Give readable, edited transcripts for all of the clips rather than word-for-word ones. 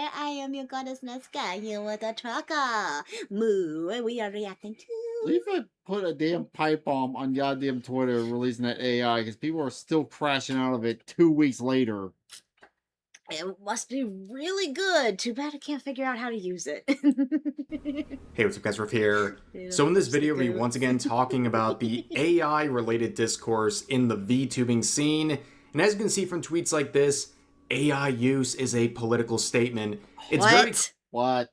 there. I am your goddess Nazca here with a trucker. Moo, and we are reacting to... Leave put a damn pipe bomb on goddamn Twitter releasing that AI because people are still crashing out of it 2 weeks later. It must be really good. Too bad I can't figure out how to use it. Hey, what's up guys, Riff here. So in this video, we'll be once again talking about the AI-related discourse in the VTubing scene. And as you can see from tweets like this, AI use is a political statement. It's What?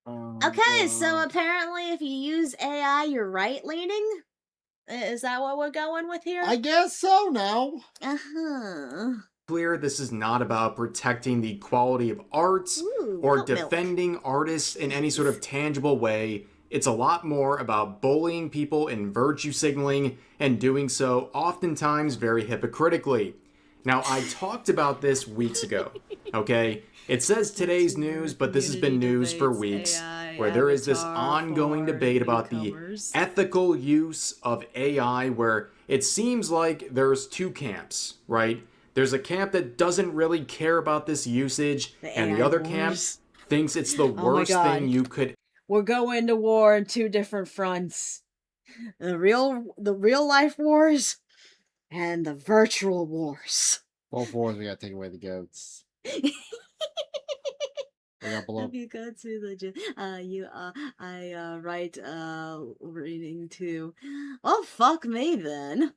Okay, so apparently if you use AI, you're right-leaning? Is that what we're going with here? I guess so now. Clear this is not about protecting the quality of art or defending artists in any sort of tangible way. It's a lot more about bullying people and virtue signaling, and doing so oftentimes very hypocritically. Now, I talked about this weeks ago, okay? It says today's news, but this has been news for weeks, where there is this ongoing debate about the ethical use of AI, where it seems like there's two camps, right? There's a camp that doesn't really care about this usage, and the other camp thinks it's the worst thing you could... We're going to war on two different fronts. The real life wars and the virtual wars. Both wars, we gotta take away the goats. If you go to the gym, I write reading to... Well, fuck me then.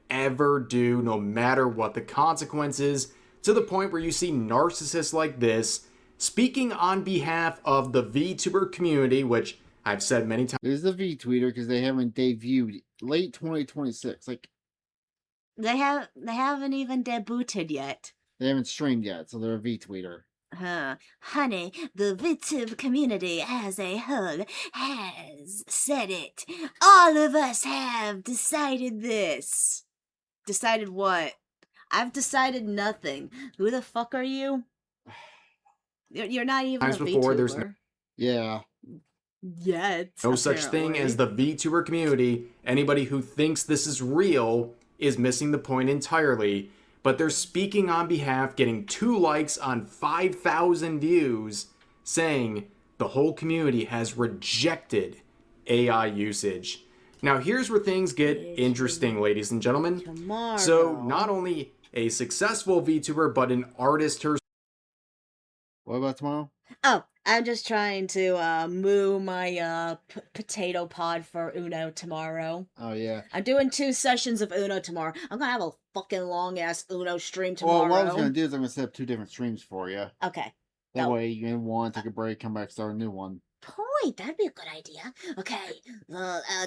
Ever do, no matter what the consequences, to the point where you see narcissists like this speaking on behalf of the VTuber community, which I've said many times. This is the VTweeter because they haven't debuted late 2026. Like they haven't even debuted yet. They haven't streamed yet, so they're a VTweeter. Honey, the VTube community as a whole has said it. All of us have decided this. Decided what? I've decided nothing. Who the fuck are you? You're not even a VTuber. There's no, Yet. No such thing as the VTuber community. Anybody who thinks this is real is missing the point entirely. But they're speaking on behalf, getting 2 likes on 5,000 views, saying the whole community has rejected AI usage. Now here's where things get interesting, ladies and gentlemen. So not only a successful VTuber, but an artist herself. What about tomorrow? Oh, I'm just trying to moo my potato pod for Uno tomorrow. Oh yeah. I'm doing 2 sessions of Uno tomorrow. I'm gonna have a fucking long ass Uno stream tomorrow. Well, what I was gonna do is I'm gonna set up 2 different streams for you. Okay. That way you can one, take a break, come back, start a new one. Point, that'd be a good idea. Okay,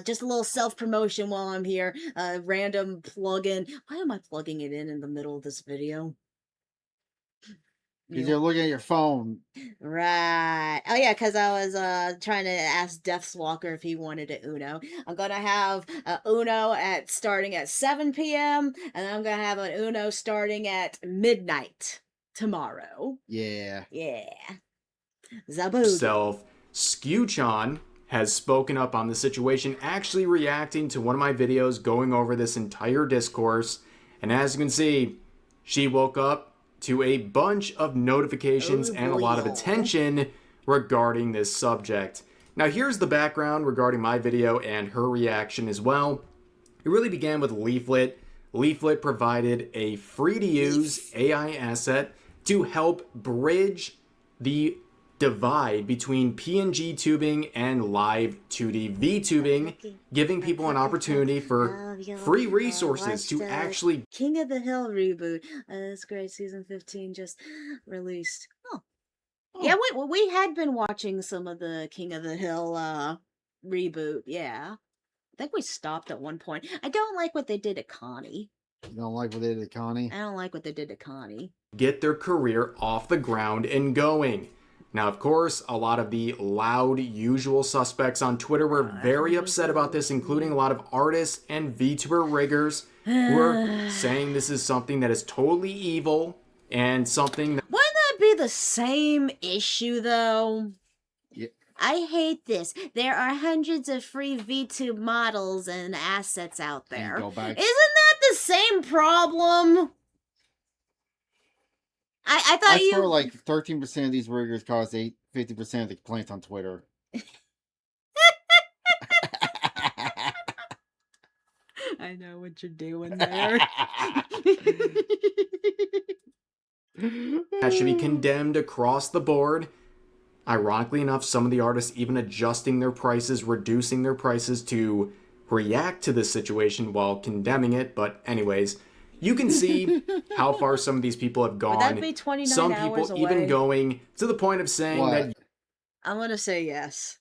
just a little self-promotion while I'm here. Random plug-in. Why am I plugging it in the middle of this video? Because you're looking at your phone. Right. Oh yeah, because I was trying to ask Deathswalker if he wanted an Uno. I'm gonna have Uno starting at 7 p.m. and I'm gonna have an Uno starting at midnight tomorrow. Yeah. Yeah. Zaboo. Skewchan has spoken up on the situation, actually reacting to one of my videos, going over this entire discourse. And as you can see, she woke up to a bunch of notifications and a lot of attention regarding this subject. Now here's the background regarding my video and her reaction as well. It really began with Leaflet. Leaflet provided a free-to-use AI asset to help bridge the divide between PNG tubing and live 2D VTubing, giving people an opportunity for free resources to actually... King of the Hill reboot. That's great. Season 15 just released. Oh. Yeah, we had been watching some of the King of the Hill reboot. Yeah. I think we stopped at one point. I don't like what they did to Connie. You don't like what they did to Connie? I don't like what they did to Connie. Get their career off the ground and going. Now, of course, a lot of the loud usual suspects on Twitter were very upset about this, including a lot of artists and VTuber riggers who are saying this is something that is totally evil and something that... Wouldn't that be the same issue, though? Yeah. I hate this. There are hundreds of free VTube models and assets out there. Isn't that the same problem? I I thought swear you like 13% of these burgers cause 50% of the complaints on Twitter. I know what you're doing there. That should be condemned across the board. Ironically enough, some of the artists even adjusting their prices, reducing their prices to react to this situation while condemning it. But anyways, you can see how far some of these people have gone. Would that be 29 some hours people even away? going to the point of saying What? that I'm gonna say yes.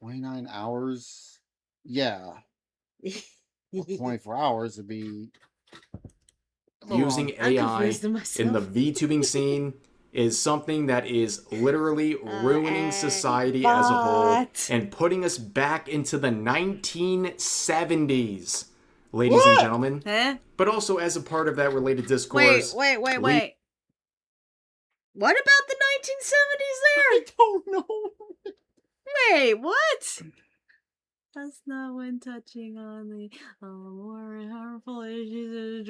29 hours? Yeah. Well, 24 hours would be. using I'm AI confused in the myself. VTubing scene is something that is literally ruining society as a whole but- and putting us back into the 1970s, ladies and What? gentlemen. Huh? But also as a part of that related discourse. Wait. What about the 1970s there? I don't know. Wait, what? That's not when touching on the more harmful issues.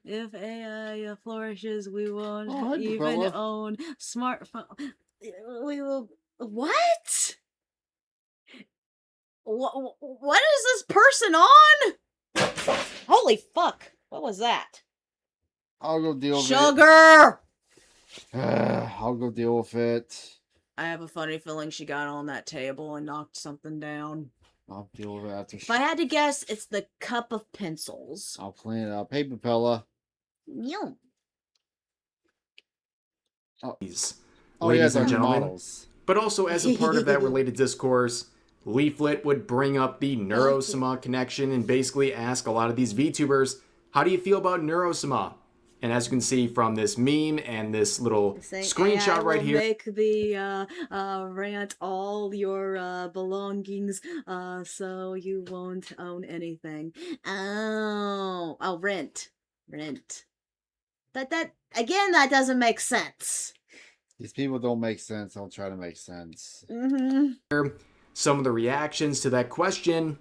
If AI flourishes, we won't Oh, hi, even Bella. own smartphone. We will. What? What is this person on? Holy fuck! What was that? I'll go deal with Sugar! it. I'll go deal with it. I have a funny feeling she got on that table and knocked something down. I'll deal with it after. If I had to guess, it's the cup of pencils. I'll clean it up. Hey, Papella. Yum. Oh, ladies yeah, and gentlemen. models. But also as a part of that related discourse, Leaflet would bring up the Neurosama connection and basically ask a lot of these VTubers, how do you feel about Neurosama? And as you can see from this meme and this little screenshot right here, Make the rant all your belongings, so you won't own anything. Oh, rent. But that doesn't make sense. These people don't make sense. I'll try to make sense. Mm-hmm. some of the reactions to that question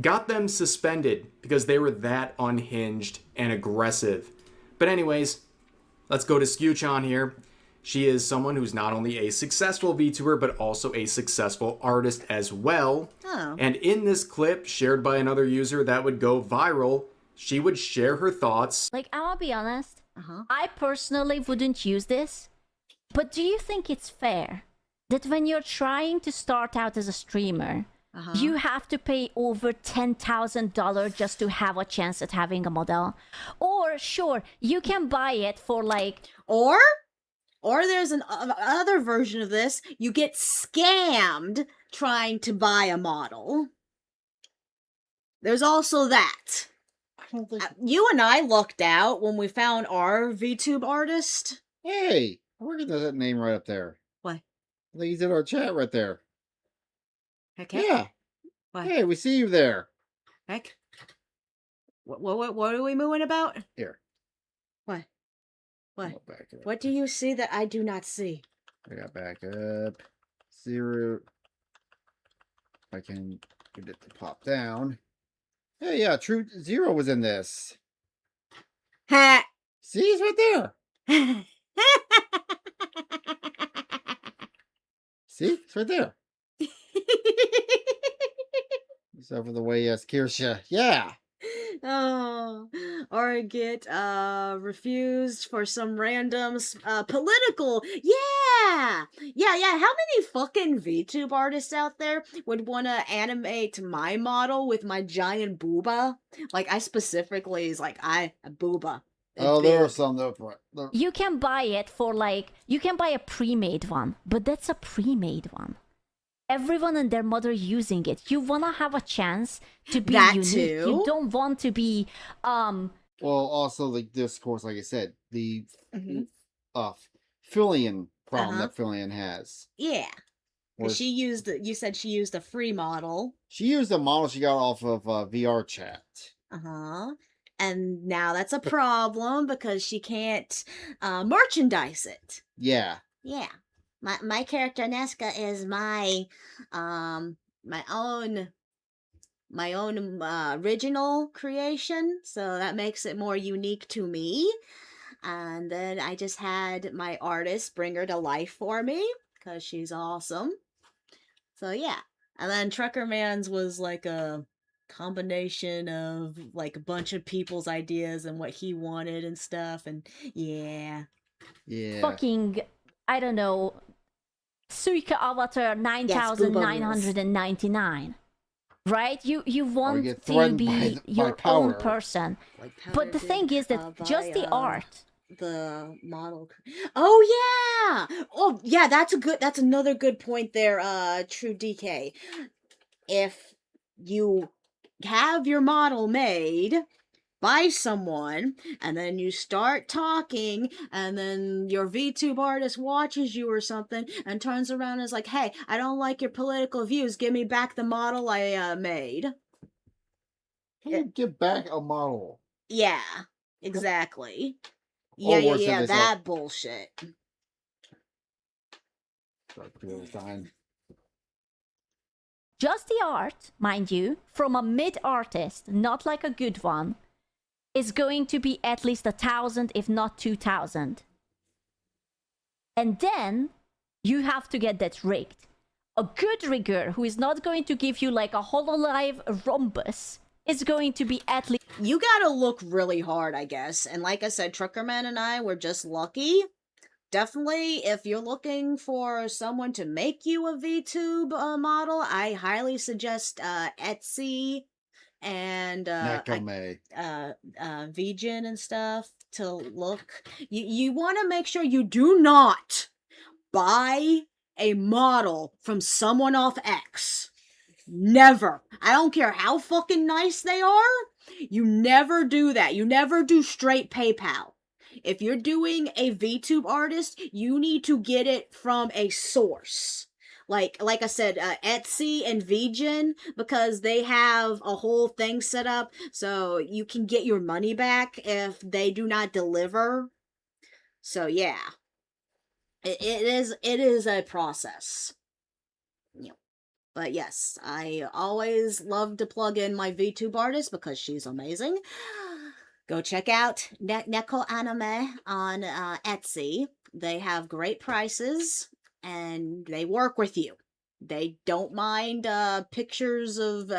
got them suspended because they were that unhinged and aggressive. But anyways, let's go to Skewchan here. She is someone who's not only a successful VTuber, but also a successful artist as well. Oh. And in this clip, shared by another user that would go viral, she would share her thoughts. Like, I'll be honest, Uh-huh. I personally wouldn't use this. But do you think it's fair that when you're trying to start out as a streamer, you have to pay over $10,000 just to have a chance at having a model? Or sure, you can buy it for like... Or there's an other version of this. You get scammed trying to buy a model. There's also that. I don't think. You and I lucked out when we found our VTube artist. Hey, we're gonna that name right up there. What? I think he's in our chat right there. Okay. Yeah. What? Hey, we see you there. Heck. What are we mooing about? Here. What? What? I'll back it up. What do you see that I do not see? I got back up. 0. I can get it to pop down. Hey, yeah, True Zero was in this. Ha! See, he's right there. See, it's right there. Except for the way he has Kirsha. Yeah. Oh, or get refused for some random political. Yeah. How many fucking VTube artists out there would want to animate my model with my giant booba? Like, I specifically is like a booba. Oh, there are some that are. You can buy it for like... You can buy a pre-made one, but that's a pre-made one. Everyone and their mother using it. You want to have a chance to be That unique. too. You don't want to be... Well, also like this course, like I said, the Mhm. Fillion problem Uh-huh. that Fillion has. Yeah. Where She used you said she used a free model. she used a model she got off of VR chat. Uh-huh. And now that's a problem because she can't merchandise it. Yeah. Yeah. My character Nesca is my own original creation, so that makes it more unique to me. And then I just had my artist bring her to life for me because she's awesome. So yeah. And then Trucker Man's was like a combination of like a bunch of people's ideas and what he wanted and stuff. And yeah. Yeah. Fucking, I don't know, Suika Avatar Yes, Booba rules. 9,999. Right? You want get to threatened be by your power. own person. Like But the thing is that just the art. The model. Oh yeah. Oh yeah. That's another good point there. True DK. If you have your model made by someone and then you start talking and then your VTube artist watches you or something and turns around and is like, hey, I don't like your political views, give me back the model I made. How do you give back a model? Yeah, exactly. Oh, Yeah, worse than this, that bullshit. Just the art, mind you, from a mid artist, not like a good one, is going to be at least 1,000, if not 2,000. And then you have to get that rigged. A good rigger who is not going to give you like a HoloLive rhombus is going to be at least. You gotta look really hard, I guess. And like I said, Truckerman and I were just lucky. Definitely, if you're looking for someone to make you a VTube model, I highly suggest Etsy and VGen and stuff to look. You want to make sure you do not buy a model from someone off X. Never. I don't care how fucking nice they are. You never do that. You never do straight PayPal. If you're doing a VTube artist, you need to get it from a source. Like I said, Etsy and VGen, because they have a whole thing set up so you can get your money back if they do not deliver. So yeah, it is a process. But yes, I always love to plug in my VTube artist because she's amazing. Go check out Neko Anime on Etsy. They have great prices and they work with you. They don't mind pictures of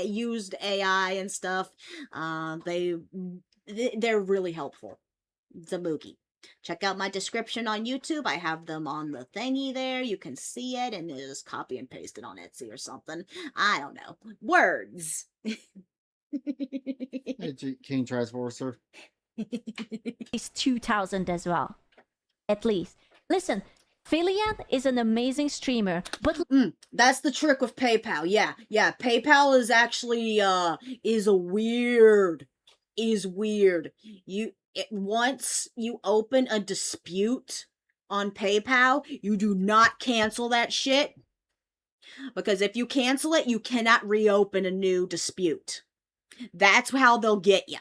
used AI and stuff. They're really helpful. Zamugi. Check out my description on YouTube. I have them on the thingy there. You can see it and just copy and paste it on Etsy or something. I don't know. Words. King Transforcer. Least 2,000 as well. At least. Listen, Filian is an amazing streamer, but that's the trick with PayPal. Yeah. PayPal is actually is weird. Once you open a dispute on PayPal, you do not cancel that shit. Because if you cancel it, you cannot reopen a new dispute. That's how they'll get you.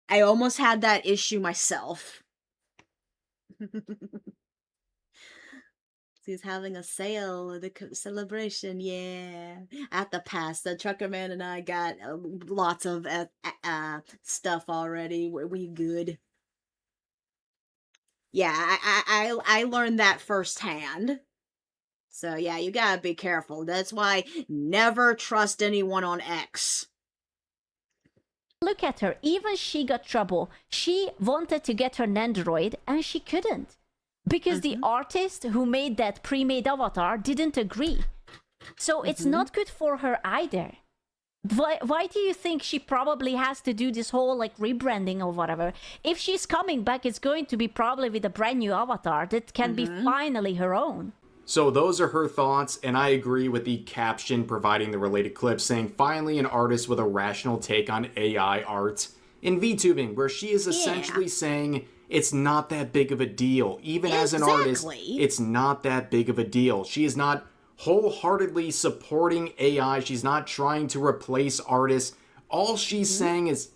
I almost had that issue myself. He's having a sale, the celebration, yeah. At the pass, the Trucker Man and I got lots of stuff already. We good. Yeah, I learned that firsthand. So yeah, you gotta be careful. That's why never trust anyone on X. Look at her. Even she got trouble. She wanted to get her Nandroid and she couldn't. Because the artist who made that pre-made avatar didn't agree. So it's not good for her either. Why do you think she probably has to do this whole like rebranding or whatever? If she's coming back, it's going to be probably with a brand new avatar that can be finally her own. So those are her thoughts, and I agree with the caption providing the related clip saying, finally an artist with a rational take on AI art in VTubing, where she is essentially saying it's not that big of a deal. Even as an artist, it's not that big of a deal. She is not wholeheartedly supporting AI. She's not trying to replace artists. All she's saying is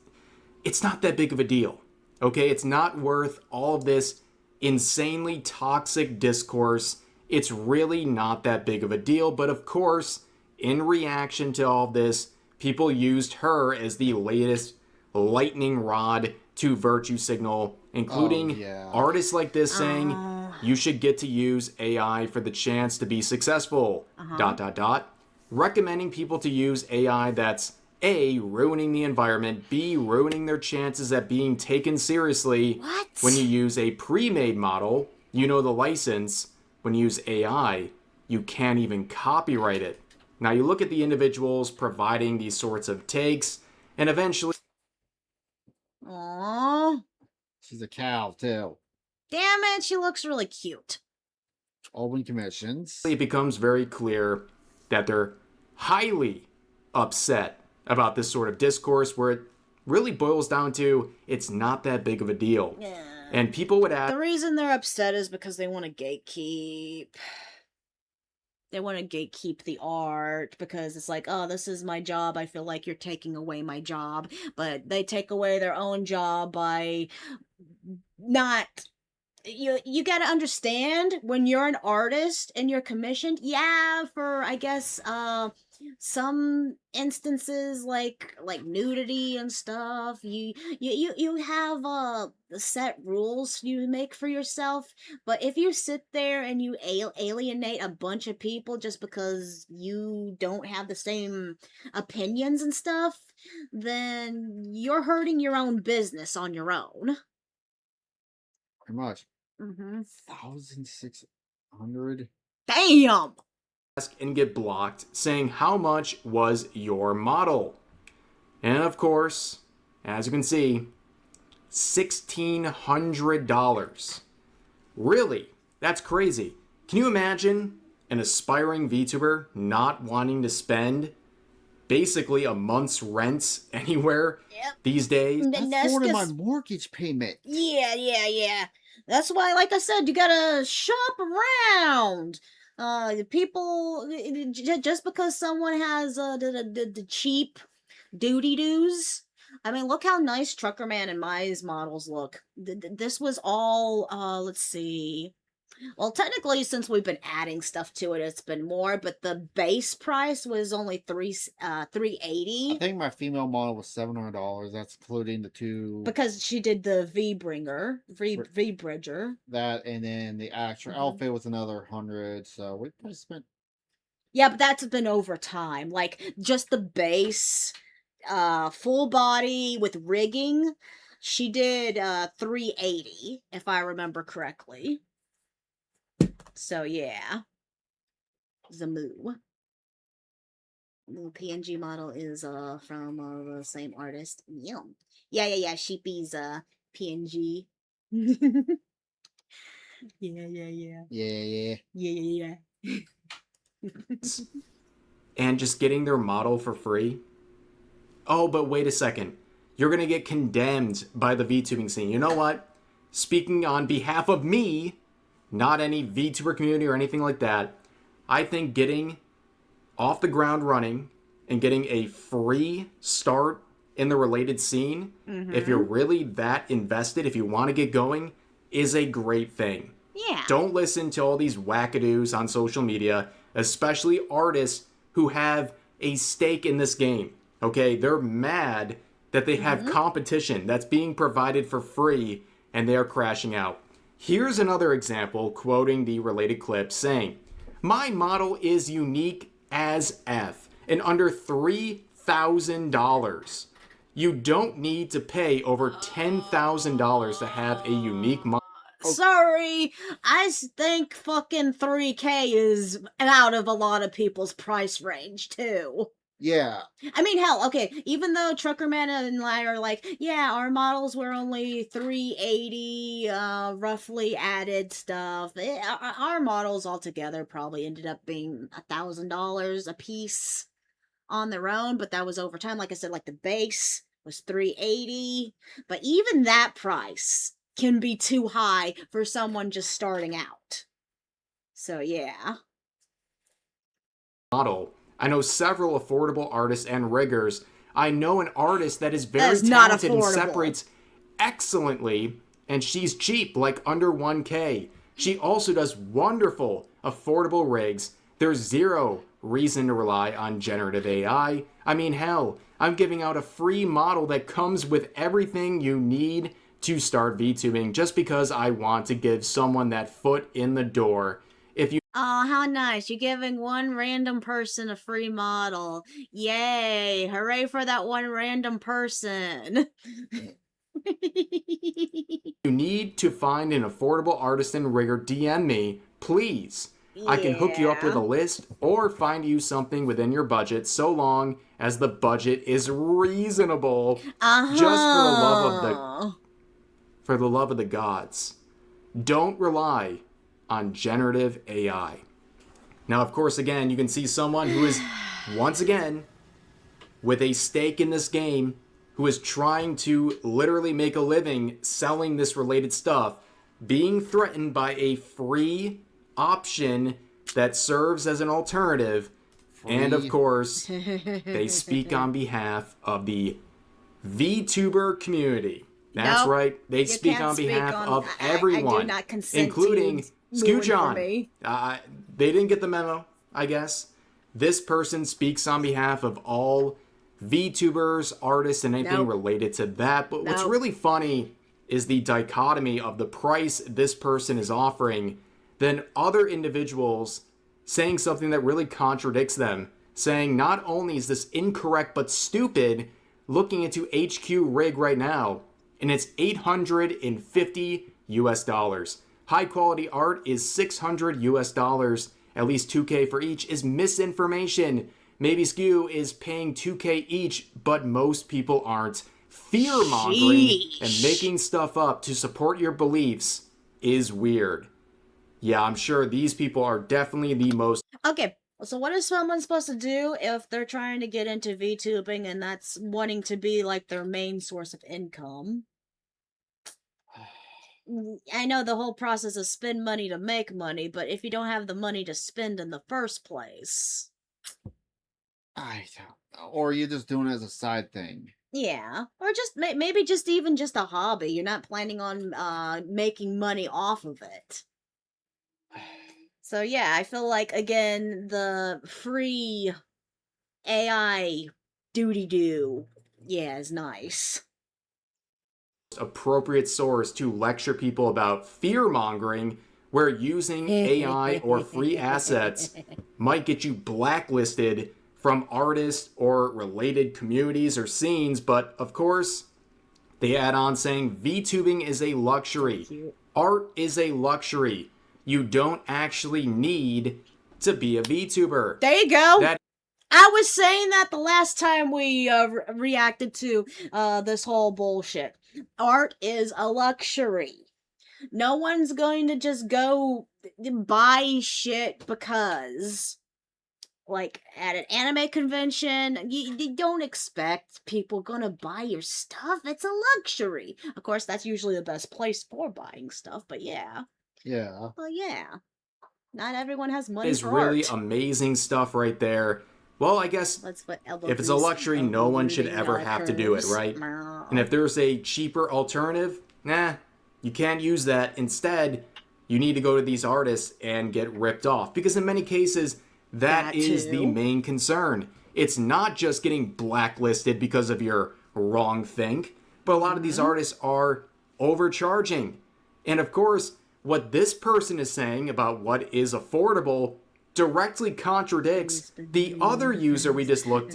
it's not that big of a deal. Okay? It's not worth all of this insanely toxic discourse. It's really not that big of a deal. But of course, in reaction to all of this, people used her as the latest lightning rod to virtue signal, including artists like this saying, you should get to use AI for the chance to be successful, ... recommending people to use AI that's A, ruining the environment, B, ruining their chances at being taken seriously. What? When you use a pre-made model, you know the license. When you use AI, you can't even copyright it. Now you look at the individuals providing these sorts of takes, and eventually... Aww. She's a cow, too. Damn it, she looks really cute. Open commissions. it becomes very clear that they're highly upset about this sort of discourse, where it really boils down to it's not that big of a deal. Yeah. And people would ask... The reason they're upset is because they want to gatekeep. They want to gatekeep the art because it's like, oh, this is my job. I feel like you're taking away my job. But they take away their own job by not... You got to understand, when you're an artist and you're commissioned, yeah, for, I guess, some instances like nudity and stuff, you have set rules you make for yourself. But if you sit there and you alienate a bunch of people just because you don't have the same opinions and stuff, then you're hurting your own business on your own. Pretty much. 1,600. 1,600. Damn! And get blocked, saying how much was your model. And of course, as you can see, $1,600. Really? That's crazy. Can you imagine an aspiring VTuber not wanting to spend basically a month's rent anywhere these days? That's more than my mortgage payment. Yeah. That's why, like I said, you gotta shop around. People, just because someone has the cheap doody-doos. I mean, look how nice Truckerman and Mai's models look. This was all, let's see. Well, technically, since we've been adding stuff to it, it's been more, but the base price was only $380. I think my female model was $700. That's including the two... Because she did the V-Bridger. That, and then the actual outfit was another 100, so we probably spent... Yeah, but that's been over time. Like, just the base, full body with rigging, she did $380, if I remember correctly. So, yeah. Zamoo. The PNG model is from the same artist. Yeah. Sheepy's PNG. Yeah. And just getting their model for free? Oh, but wait a second. You're gonna get condemned by the VTubing scene. You know what? Speaking on behalf of me, not any VTuber community or anything like that, I think getting off the ground running and getting a free start in the related scene, if you're really that invested, if you want to get going, is a great thing. Yeah. Don't listen to all these wackadoos on social media, especially artists who have a stake in this game. Okay? They're mad that they have competition that's being provided for free and they are crashing out. Here's another example, quoting the related clip, saying, "My model is unique as F and under $3,000. You don't need to pay over $10,000 to have a unique model." Sorry, I think fucking 3K is out of a lot of people's price range, too. Yeah. I mean, hell, okay, even though Truckerman and I are like, yeah, our models were only $380, roughly added stuff, our models altogether probably ended up being $1,000 a piece on their own, but that was over time. Like I said, like the base was $380, but even that price can be too high for someone just starting out. So, yeah. Model. I know several affordable artists and riggers. I know an artist that is very not talented and affordable. separates excellently, and she's cheap, like under 1K. She also does wonderful, affordable rigs. There's zero reason to rely on generative AI. I mean, hell, I'm giving out a free model that comes with everything you need to start VTubing just because I want to give someone that foot in the door. If you Oh, how nice. You're giving one random person a free model. Yay. Hooray for that one random person. need to find an affordable artisan rigger, DM me, please. I can hook you up with a list or find you something within your budget so long as the budget is reasonable. Just for the love of the gods. Don't rely on generative AI. Now, of course, again, you can see someone who is, once again, with a stake in this game, who is trying to literally make a living selling this related stuff, being threatened by a free option that serves as an alternative. And of course, they speak on behalf of the VTuber community. That's right. They speak on behalf of everyone, I do not consent including to Scoojon. They didn't get the memo, I guess. This person speaks on behalf of all VTubers, artists, and anything related to that. But what's really funny is the dichotomy of the price this person is offering, then other individuals saying something that really contradicts them, saying not only is this incorrect but stupid, looking into HQ Rig right now, and it's $850 US. High quality art is $600 US, at least 2K for each, is misinformation. Maybe Skew is paying 2K each, but most people aren't. Fear-mongering and making stuff up to support your beliefs is weird. Yeah, I'm sure these people are definitely the most... Okay, so what is someone supposed to do if they're trying to get into VTubing and that's wanting to be like their main source of income? I know the whole process is spend money to make money, but if you don't have the money to spend in the first place... I don't know. Or you're just doing it as a side thing. Yeah, or just maybe just even just a hobby. You're not planning on making money off of it. So yeah, I feel like again the free AI doody-doo, yeah, is nice. Appropriate source to lecture people about fear-mongering, where using AI or free assets might get you blacklisted from artists or related communities or scenes. But of course, they add on saying VTubing is a luxury. Art is a luxury. You don't actually need to be a VTuber. There you go. I was saying that the last time we reacted to this whole bullshit. Art is a luxury. No one's going to just go buy shit because... Like, at an anime convention, you don't expect people gonna buy your stuff. It's a luxury. Of course, that's usually the best place for buying stuff, but yeah. Yeah. Well, yeah. Not everyone has money is for really art. Amazing stuff right there. Well, I guess if it's a luxury, no one should ever have to do it, right? And if there's a cheaper alternative, you can't use that. Instead, you need to go to these artists and get ripped off. Because in many cases... That is the main concern. It's not just getting blacklisted because of your wrong think, but a lot of these artists are overcharging. And of course, what this person is saying about what is affordable directly contradicts the other user we just looked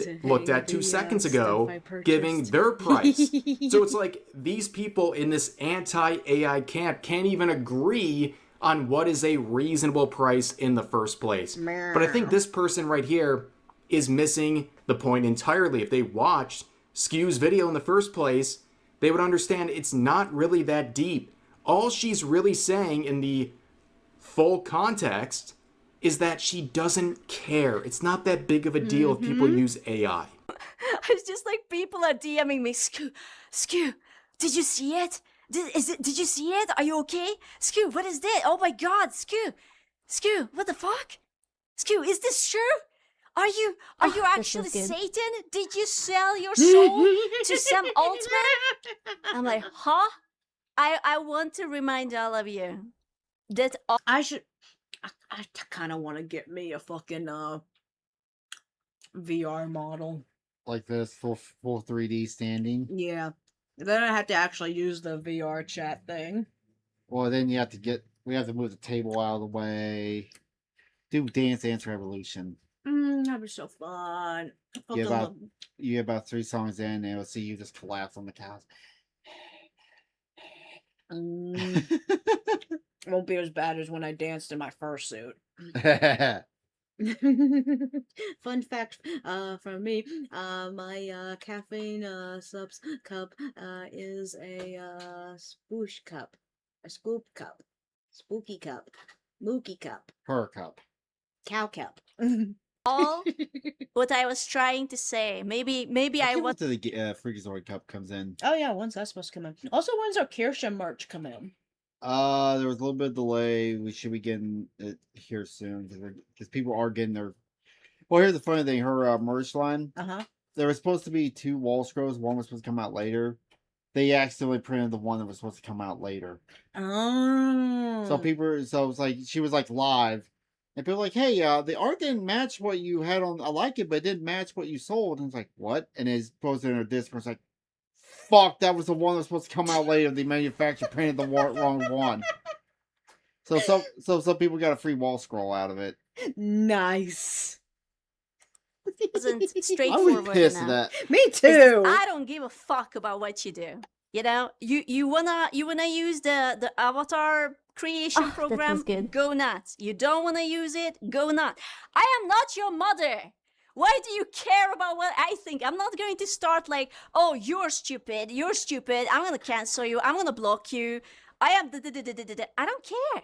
at 2 seconds ago, giving their price. So it's like these people in this anti-AI camp can't even agree on what is a reasonable price in the first place. But I think this person right here is missing the point entirely. If they watched Skew's video in the first place, they would understand it's not really that deep. All she's really saying in the full context is that she doesn't care. It's not that big of a deal if people use AI. It's just like people are DMing me, Skew, did you see it? Did you see it? Are you okay? Skew, what is this? Oh my god, Skew, what the fuck? Skew, is this true? Are you actually Satan? Did you sell your soul to some ultimate? I'm like, huh? I want to remind all of you that I kind of want to get me a fucking VR model. like this, full 3D standing. Yeah. Then I have to actually use the VR chat thing. Well, then we have to move the table out of the way. Do Dance Dance Revolution. That'd be so fun. You get about 3 songs in, and it'll see you just collapse on the couch. Won't be as bad as when I danced in my fursuit. Fun fact from me, my caffeine subs cup is a spoosh cup, a scoop cup, spooky cup, mookie cup, Her cup. cow cup. All what I was trying to say. Maybe I can't was. wait till the Freakazoid cup comes in. Oh yeah, when's that supposed to come in? Also, when's our Kirsha merch come in? There was a little bit of delay. We should be getting it here soon because people are getting their. Well, here's the funny thing: her merch line. There was supposed to be 2 wall scrolls. One was supposed to come out later. They accidentally printed the one that was supposed to come out later. Oh. So it was like she was like live, and people were like, "Hey, the art didn't match what you had on. I like it, but it didn't match what you sold." And it's like, "What?" And it's posted in her Discord. It's like, "Fuck, that was the one that was supposed to come out later. The manufacturer printed the wrong one." So some people got a free wall scroll out of it. Nice. Wasn't I straightforward was pissed at enough. that. Me too. I don't give a fuck about what you do. You know, you wanna use the avatar creation Oh, that program, was good. go nuts. You don't wanna use it, go nuts. I am not your mother. Why do you care about what I think? I'm not going to start like, oh, you're stupid, I'm gonna cancel you, I'm gonna block you. I am I don't care.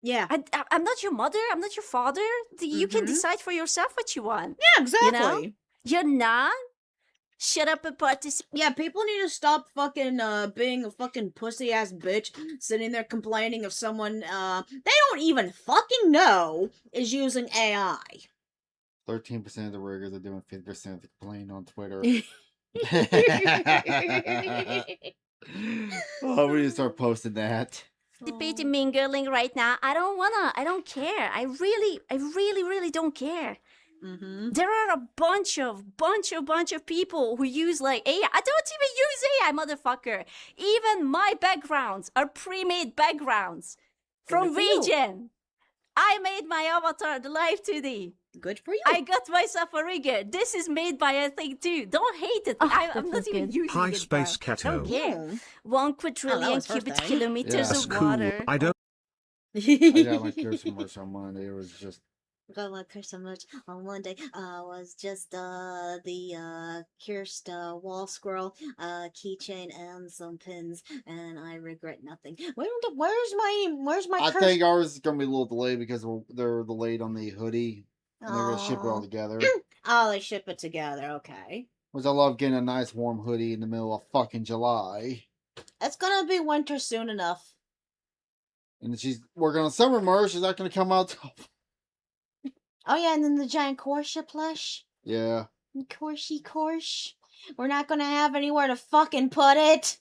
Yeah. I'm not your mother, I'm not your father. You can decide for yourself what you want. Yeah, exactly. You know? You're not. Shut up and participate. Yeah, people need to stop fucking being a fucking pussy ass bitch sitting there complaining if someone they don't even fucking know is using AI. 13% of the riggers are doing 50% of the complaining on Twitter. Oh, we need to start posting that. Participating mingling right now. I don't care. I really don't care. There are a bunch of people who use like AI. I don't even use AI, motherfucker. Even my backgrounds are pre-made backgrounds from Region. I made my avatar the live 2D. Good for you. I got myself a rigger. This is made by a thing too. Don't hate it. I'm not even using Hi, it. Space I don't Cato. care. 1 quadrillion was cubic first, eh? kilometers Yeah. That's of cool. water. I don't I got my Kirsten merch on Monday. It was just Got my Kirsta merch on Monday. Was just the Kirsta wall scroll, keychain, and some pins, and I regret nothing. Where's my I Kirsta? think ours is gonna be a little delayed because they're delayed on the hoodie. And they're gonna ship it all together. Oh, they ship it together. Okay. Which I love getting a nice warm hoodie in the middle of fucking July. It's gonna be winter soon enough. And she's working on summer merch. Is that gonna come out? Oh yeah, and then the giant Korsha plush. Yeah. Korsh. We're not gonna have anywhere to fucking put it.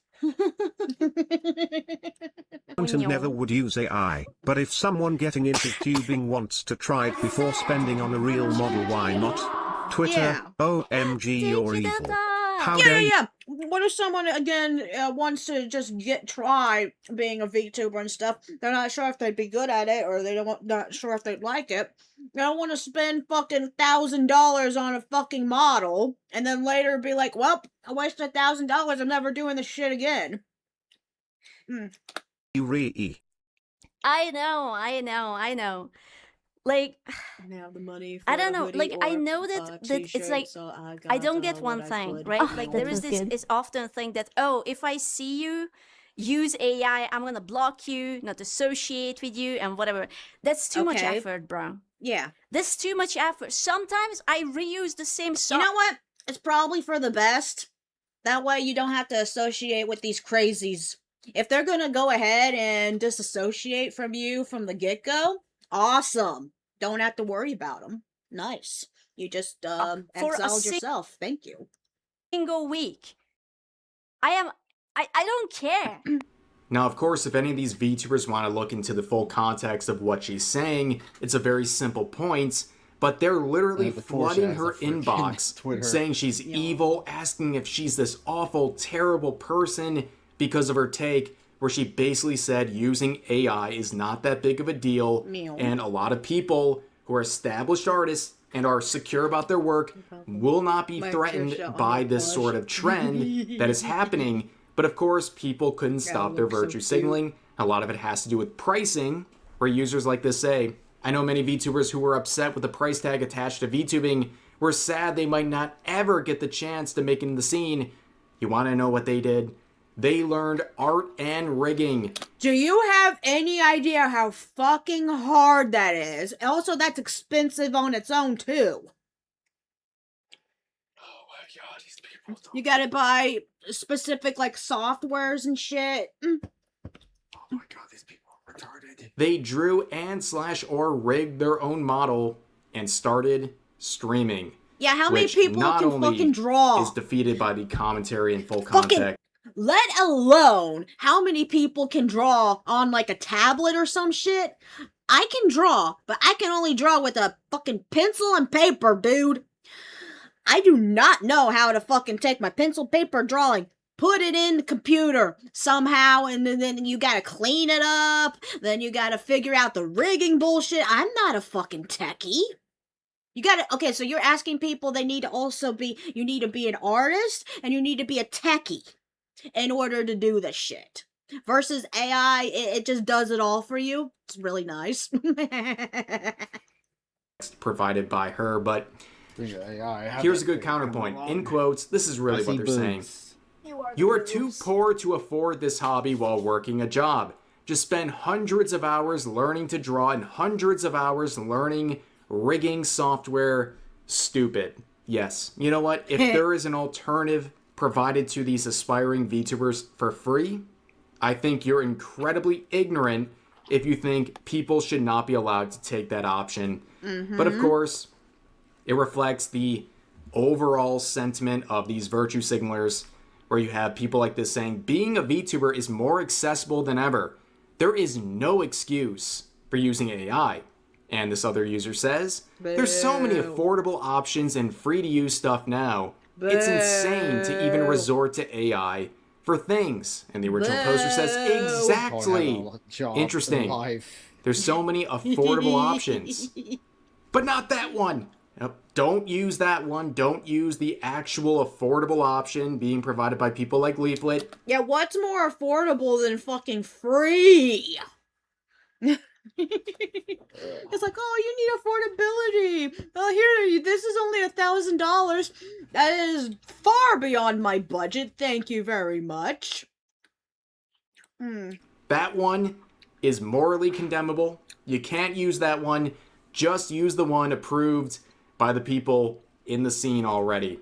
and never would use AI, but if someone getting into tubing wants to try it before spending on a real model, why not? Twitter, Yeah. OMG, you're evil. How Yeah, dare you? yeah. What if someone again wants to just try being a VTuber and stuff? They're not sure if they'd be good at it, or not sure if they'd like it. They don't want to spend fucking $1,000 on a fucking model, and then later be like, "Well, I wasted $1,000. I'm never doing this shit again." You re I know. Like, I have the money. I don't know. Like, I know that it's like so I don't get one thing, right? Oh, Like, that there is was this good. is often a thing that, oh, if I see you use AI, I'm gonna block you, not associate with you, and whatever. That's too much Okay. effort, bro. Yeah. That's too much effort. Sometimes I reuse the same song. You know what? It's probably for the best. That way you don't have to associate with these crazies. If they're gonna go ahead and disassociate from you from the get-go, awesome. Don't have to worry about them. Nice. You just for a exiled yourself. Thank you. Single week. I don't care. Now, of course, if any of these VTubers want to look into the full context of what she's saying, it's a very simple point. but they're literally before she flooding has her a freaking inbox, Twitter. saying she's evil, asking if she's this awful, terrible person because of her take, where she basically said using AI is not that big of a deal, and a lot of people who are established artists and are secure about their work will not be threatened by this sort of trend that is happening. But of course, people couldn't stop their virtue signaling. A lot of it has to do with pricing, where users like this say, I know many VTubers who were upset with the price tag attached to VTubing were sad they might not ever get the chance to make it in the scene. You want to know what they did? They learned art and rigging. Do you have any idea how fucking hard that is? Also, that's expensive on its own, too. Oh my god, these people. You gotta buy specific, like, softwares and shit. Oh my god, these people are retarded. They drew and / or rigged their own model and started streaming. Yeah, how many which people not can only fucking draw? is defeated by the commentary in full Fucking- context. Let alone how many people can draw on, like, a tablet or some shit. I can draw, but I can only draw with a fucking pencil and paper, dude. I do not know how to fucking take my pencil paper drawing, put it in the computer somehow, and then you gotta clean it up, then you gotta figure out the rigging bullshit. I'm not a fucking techie. You gotta, okay, so you're asking people you need to be an artist, and you need to be a techie in order to do this shit. Versus AI, it just does it all for you. It's really nice. Provided by her, but AI, here's a good counterpoint. In quotes, this is really what they're saying. You are too poor to afford this hobby while working a job. Just spend hundreds of hours learning to draw and hundreds of hours learning rigging software. Stupid. Yes. You know what? If there is an alternative provided to these aspiring VTubers for free, I think you're incredibly ignorant if you think people should not be allowed to take that option. But of course, it reflects the overall sentiment of these virtue signalers, where you have people like this saying, being a VTuber is more accessible than ever. There is no excuse for using AI. And this other user says, there's so many affordable options and free to use stuff now. It's insane to even resort to AI for things. And the original poster says, exactly. Interesting. There's so many affordable options. But not that one. Nope. Don't use that one. Don't use the actual affordable option being provided by people like Leaflet. Yeah, what's more affordable than fucking free? It's like, oh, you need affordability. Here, this is only $1,000. That is far beyond my budget. Thank you very much. That one is morally condemnable. You can't use that one. Just use the one approved by the people in the scene already.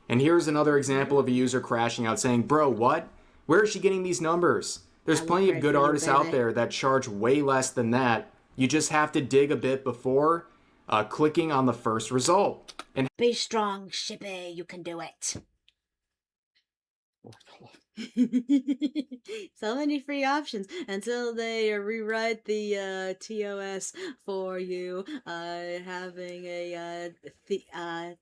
And here's another example of a user crashing out saying, bro, what? Where is she getting these numbers? There's plenty of good artists out there that charge way less than that. You just have to dig a bit before clicking on the first result. And be strong, Shippy. You can do it. So many free options until they rewrite the TOS for you, having a cam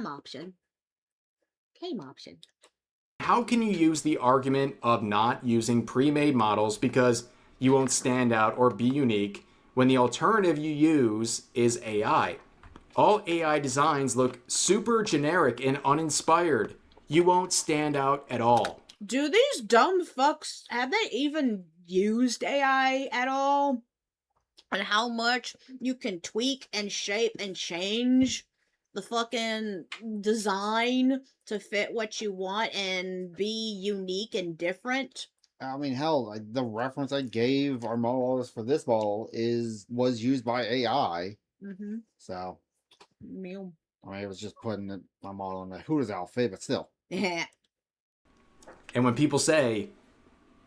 option. Cam option. how can you use the argument of not using pre-made models because you won't stand out or be unique when the alternative you use is AI? All AI designs look super generic and uninspired. You won't stand out at all. Do these dumb fucks, have they even used AI at all? And how much you can tweak and shape and change the fucking design to fit what you want and be unique and different? I mean, hell, the reference I gave our model artist for this model was used by AI. Mm-hmm. So, Meow. I mean, it was just putting my model in the Hooters outfit, but still. Yeah. And when people say,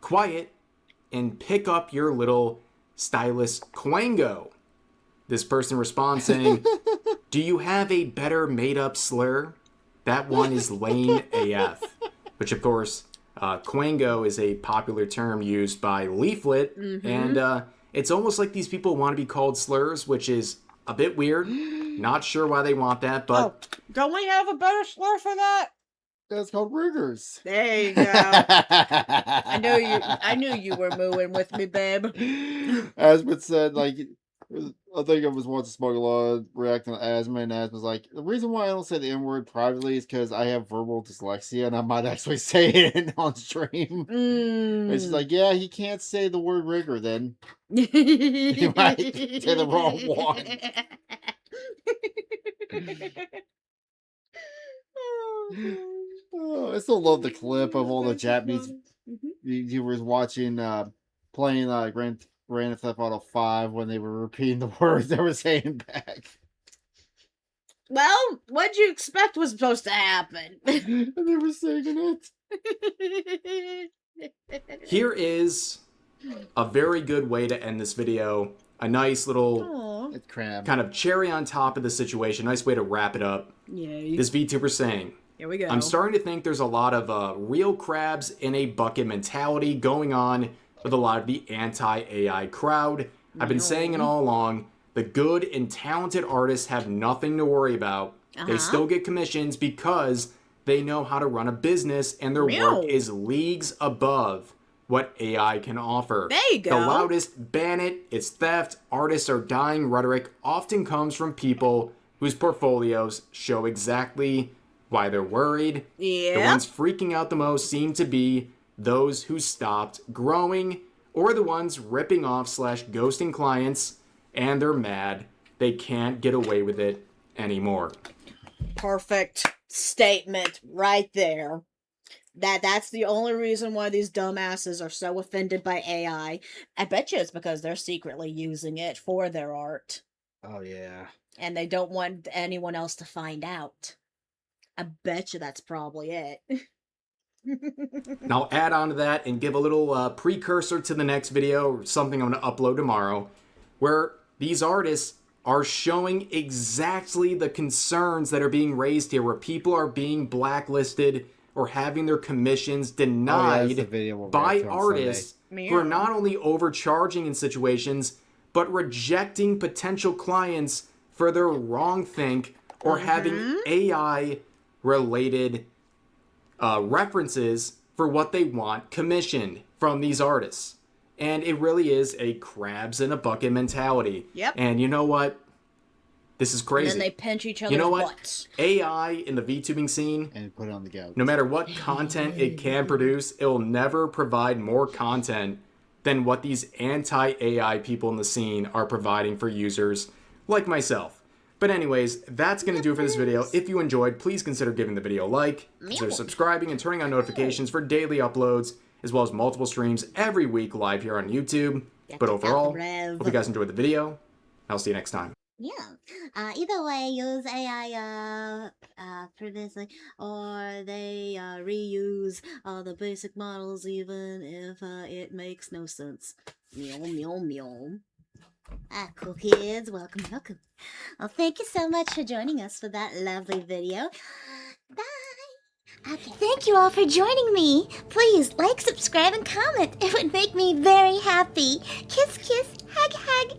quiet and pick up your little stylus Quango, this person responds saying, do you have a better made-up slur? That one is lame AF. Which, of course, Quango is a popular term used by Leaflet, and it's almost like these people want to be called slurs, which is a bit weird. Not sure why they want that, but don't we have a better slur for that? That's called riggers. There you go. I knew you were mooing with me, babe. Aspen said, like, I think I was once a smuggler reacting to Asma, and Asma's like, the reason why I don't say the N-word privately is because I have verbal dyslexia, and I might actually say it on stream. And she's like, yeah, he can't say the word rigger then. He might say the wrong one. Oh, I still love the clip of all the Japanese viewers watching, playing Grand Theft Auto 5 when they were repeating the words they were saying back. Well, what'd you expect was supposed to happen? And they were singing it. here is a very good way to end this video. A nice little kind of cherry on top of the situation. Nice way to wrap it up. Yay. This VTuber saying, here we go. I'm starting to think there's a lot of real crabs in a bucket mentality going on with a lot of the anti-AI crowd. I've been saying it all along. The good and talented artists have nothing to worry about. They still get commissions because they know how to run a business and their work is leagues above what AI can offer. There you go. The loudest ban it, it's theft, artists are dying rhetoric often comes from people whose portfolios show exactly why they're worried. The ones freaking out the most seem to be those who stopped growing or the ones ripping off / ghosting clients, and they're mad they can't get away with it anymore. Perfect statement right there. That's the only reason why these dumbasses are so offended by AI. I bet you it's because they're secretly using it for their art. Oh, yeah. And they don't want anyone else to find out. I bet you that's probably it. And I'll add on to that and give a little precursor to the next video, something I'm going to upload tomorrow, where these artists are showing exactly the concerns that are being raised here, where people are being blacklisted or having their commissions denied by artists who are not only overcharging in situations, but rejecting potential clients for their wrong think or having AI-related references for what they want commissioned from these artists. And it really is a crabs in a bucket mentality. Yep. And you know what? This is crazy. And then they pinch each other's butts. AI in the VTubing scene, and put it on the couch. No matter what content it can produce, it will never provide more content than what these anti-AI people in the scene are providing for users like myself. But anyways, that's going to do it for this video. If you enjoyed, please consider giving the video a like, consider subscribing and turning on notifications for daily uploads, as well as multiple streams every week live here on YouTube. But overall, hope you guys enjoyed the video. I'll see you next time. Yeah. Either way, use AI previously, or they reuse the basic models, even if it makes no sense. Meow, meow, meow. Cool kids, welcome, welcome. Well, thank you so much for joining us for that lovely video. Bye. Okay. Thank you all for joining me. Please like, subscribe, and comment. It would make me very happy. Kiss, kiss, hug, hug.